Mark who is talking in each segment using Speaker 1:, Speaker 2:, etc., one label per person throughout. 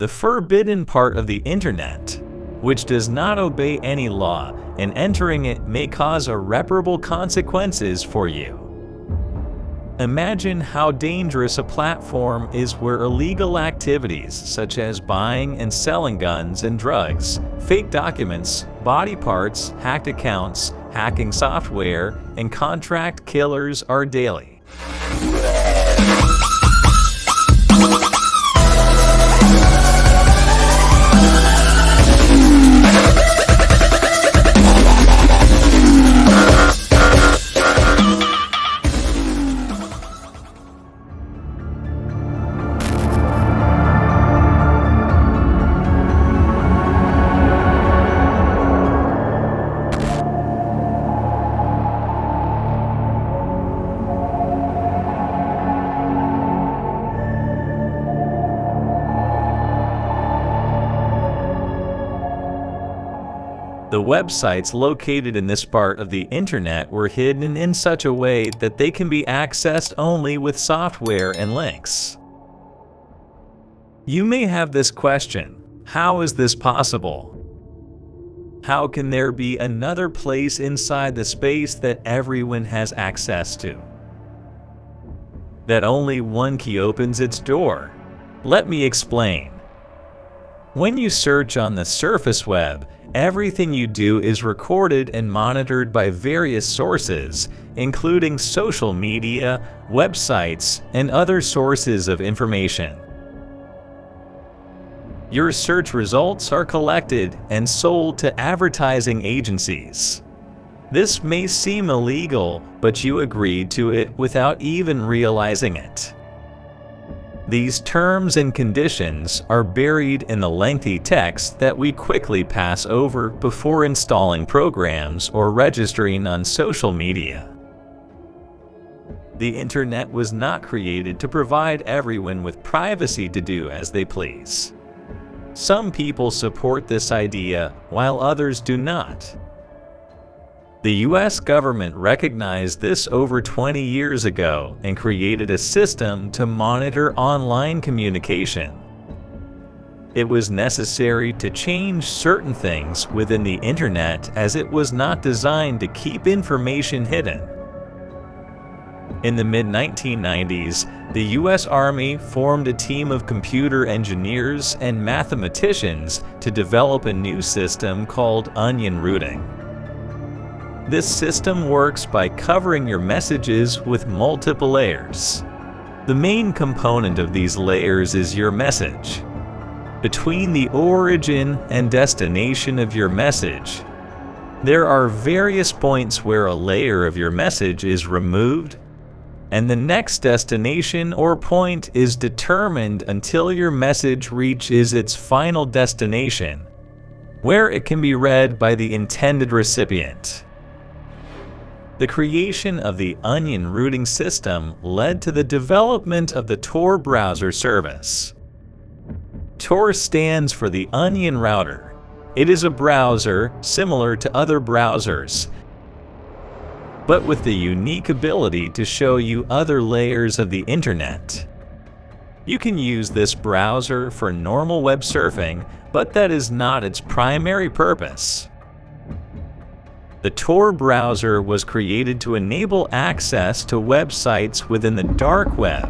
Speaker 1: the forbidden part of the internet, which does not obey any law, and entering it may cause irreparable consequences for you. Imagine how dangerous a platform is where illegal activities such as buying and selling guns and drugs, fake documents, body parts, hacked accounts, hacking software, and contract killers are daily. The websites located in this part of the internet were hidden in such a way that they can be accessed only with software and links. You may have this question: how is this possible? How can there be another place inside the space that everyone has access to? That only one key opens its door? Let me explain. When you search on the surface web, everything you do is recorded and monitored by various sources, including social media, websites, and other sources of information. Your search results are collected and sold to advertising agencies. This may seem illegal, but you agreed to it without even realizing it. These terms and conditions are buried in the lengthy text that we quickly pass over before installing programs or registering on social media. The internet was not created to provide everyone with privacy to do as they please. Some people support this idea, while others do not. The US government recognized this over 20 years ago and created a system to monitor online communication. It was necessary to change certain things within the internet as it was not designed to keep information hidden. In the mid-1990s, the US Army formed a team of computer engineers and mathematicians to develop a new system called onion routing. This system works by covering your messages with multiple layers. The main component of these layers is your message. Between the origin and destination of your message, there are various points where a layer of your message is removed, and the next destination or point is determined until your message reaches its final destination, where it can be read by the intended recipient. The creation of the onion routing system led to the development of the Tor browser service. Tor stands for the Onion Router. It is a browser similar to other browsers, but with the unique ability to show you other layers of the internet. You can use this browser for normal web surfing, but that is not its primary purpose. The Tor browser was created to enable access to websites within the dark web,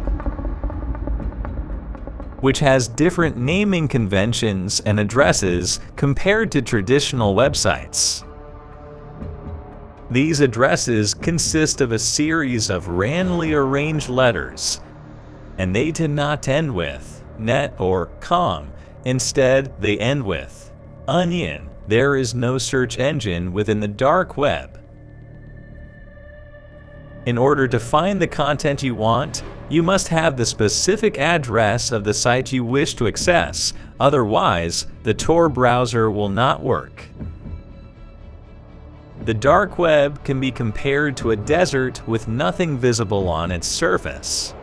Speaker 1: which has different naming conventions and addresses compared to traditional websites. These addresses consist of a series of randomly arranged letters, and they did not end with .net or .com. Instead, they end with onion. There is no search engine within the dark web. In order to find the content you want, you must have the specific address of the site you wish to access. Otherwise, the Tor browser will not work. The dark web can be compared to a desert with nothing visible on its surface.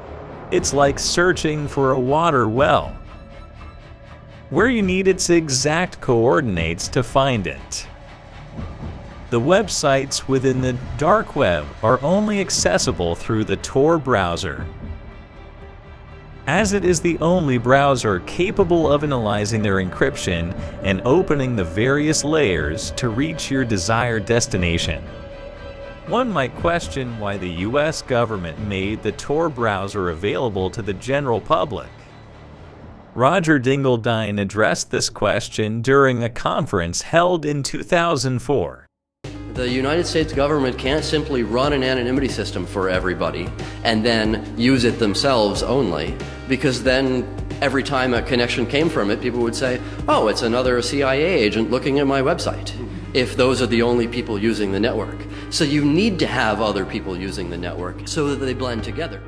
Speaker 1: It's like searching for a water well, where you need its exact coordinates to find it. The websites within the dark web are only accessible through the Tor browser. as it is the only browser capable of analyzing their encryption and opening the various layers to reach your desired destination. One might question why the US government made the Tor browser available to the general public. Roger Dingledine addressed this question during a conference held in 2004.
Speaker 2: The United States government can't simply run an anonymity system for everybody and then use it themselves only, because then every time a connection came from it, people would say, oh, it's another CIA agent looking at my website, if those are the only people using the network. So you need to have other people using the network so that they blend together.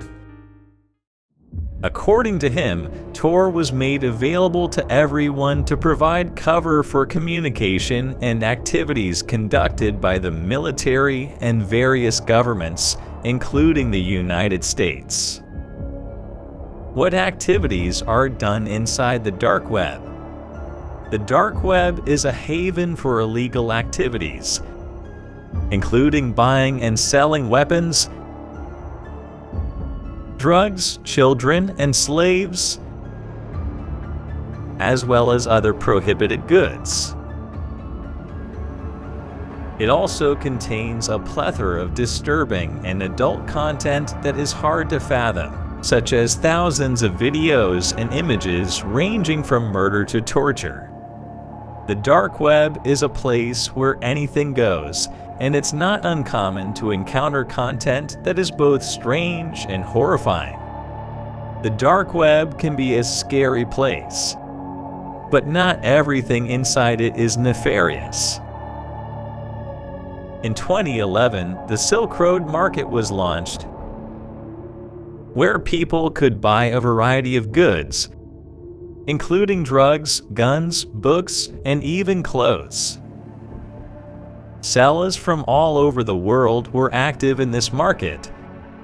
Speaker 1: According to him, Tor was made available to everyone to provide cover for communication and activities conducted by the military and various governments, including the United States. What activities are done inside the dark web? The dark web is a haven for illegal activities, including buying and selling weapons, drugs, children, and slaves, as well as other prohibited goods. It also contains a plethora of disturbing and adult content that is hard to fathom, such as thousands of videos and images ranging from murder to torture. The dark web is a place where anything goes, and it's not uncommon to encounter content that is both strange and horrifying. The dark web can be a scary place, but not everything inside it is nefarious. In 2011, the Silk Road Market was launched, where people could buy a variety of goods, including drugs, guns, books, and even clothes. Sellers from all over the world were active in this market,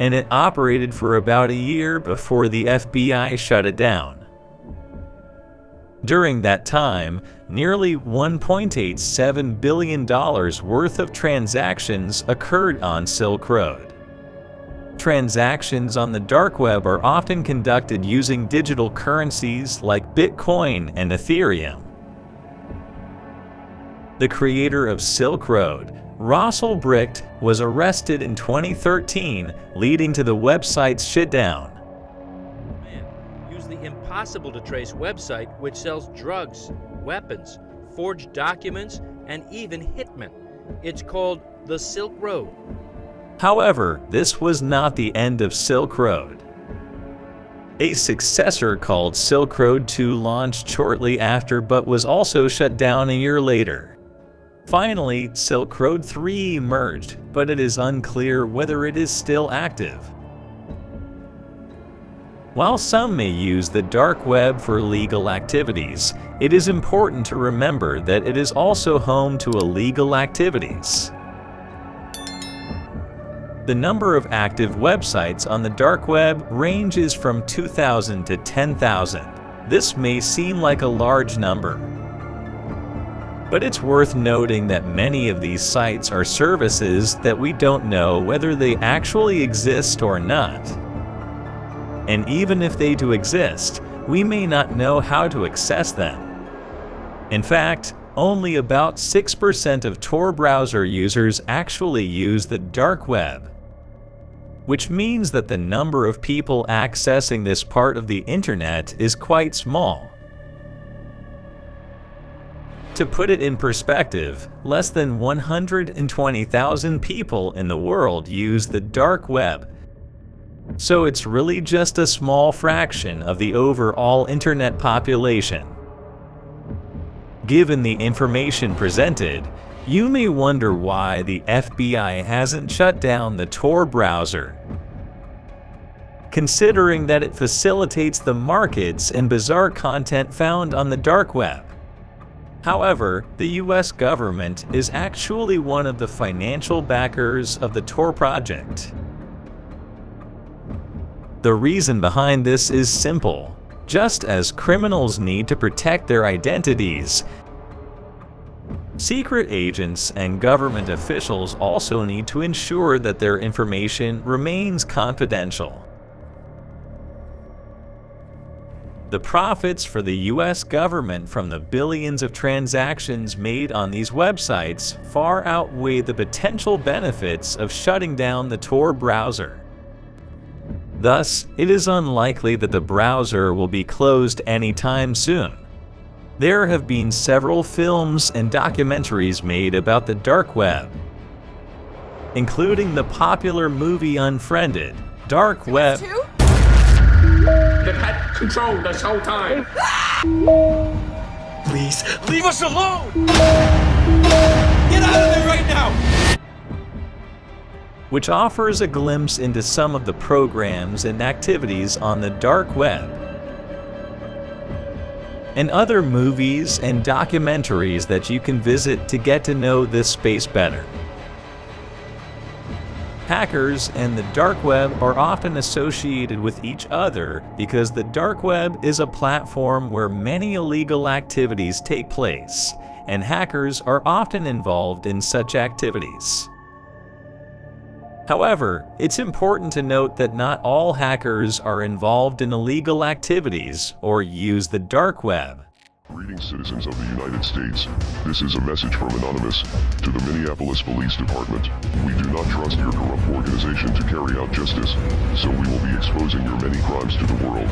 Speaker 1: and it operated for about a year before the FBI shut it down. During that time, nearly $1.87 billion worth of transactions occurred on Silk Road. Transactions on the dark web are often conducted using digital currencies like Bitcoin and Ethereum. The creator of Silk Road, Russell Bricht, was arrested in 2013, leading to the website's shutdown.
Speaker 3: Use the impossible-to-trace website which sells drugs, weapons, forged documents, and even hitmen. It's called the Silk Road.
Speaker 1: However, this was not the end of Silk Road. A successor called Silk Road 2 launched shortly after but was also shut down a year later. Finally, Silk Road 3 emerged, but it is unclear whether it is still active. While some may use the dark web for legal activities, it is important to remember that it is also home to illegal activities. The number of active websites on the dark web ranges from 2,000 to 10,000. This may seem like a large number, but it's worth noting that many of these sites are services that we don't know whether they actually exist or not. And even if they do exist, we may not know how to access them. In fact, only about 6% of Tor browser users actually use the dark web, which means that the number of people accessing this part of the internet is quite small. To put it in perspective, less than 120,000 people in the world use the dark web. So it's really just a small fraction of the overall internet population. Given the information presented, you may wonder why the FBI hasn't shut down the Tor browser. Considering that it facilitates the markets and bizarre content found on the dark web. However, the US government is actually one of the financial backers of the Tor project. The reason behind this is simple. Just as criminals need to protect their identities, secret agents and government officials also need to ensure that their information remains confidential. The profits for the US government from the billions of transactions made on these websites far outweigh the potential benefits of shutting down the Tor browser. Thus, it is unlikely that the browser will be closed anytime soon. There have been several films and documentaries made about the dark web, including the popular movie Unfriended. Dark web.
Speaker 4: They've had control this whole time.
Speaker 5: Please, leave us alone!
Speaker 4: Get out of there right now!
Speaker 1: Which offers a glimpse into some of the programs and activities on the dark web, and other movies and documentaries that you can visit to get to know this space better. Hackers and the dark web are often associated with each other because the dark web is a platform where many illegal activities take place, and hackers are often involved in such activities. However, it's important to note that not all hackers are involved in illegal activities or use the dark web.
Speaker 6: Greetings, citizens of the United States. This is a message from Anonymous to the Minneapolis Police Department. We do not trust your corrupt organization to carry out justice, so we will be exposing your many crimes to the world.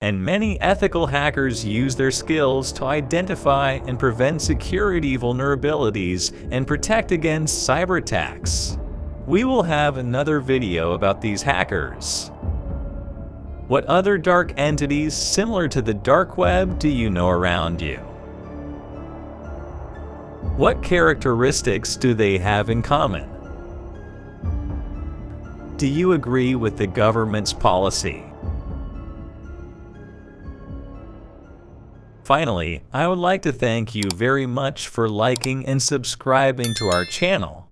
Speaker 1: And many ethical hackers use their skills to identify and prevent security vulnerabilities and protect against cyber attacks. We will have another video about these hackers. What other dark entities similar to the dark web do you know around you? What characteristics do they have in common? Do you agree with the government's policy? Finally, I would like to thank you very much for liking and subscribing to our channel.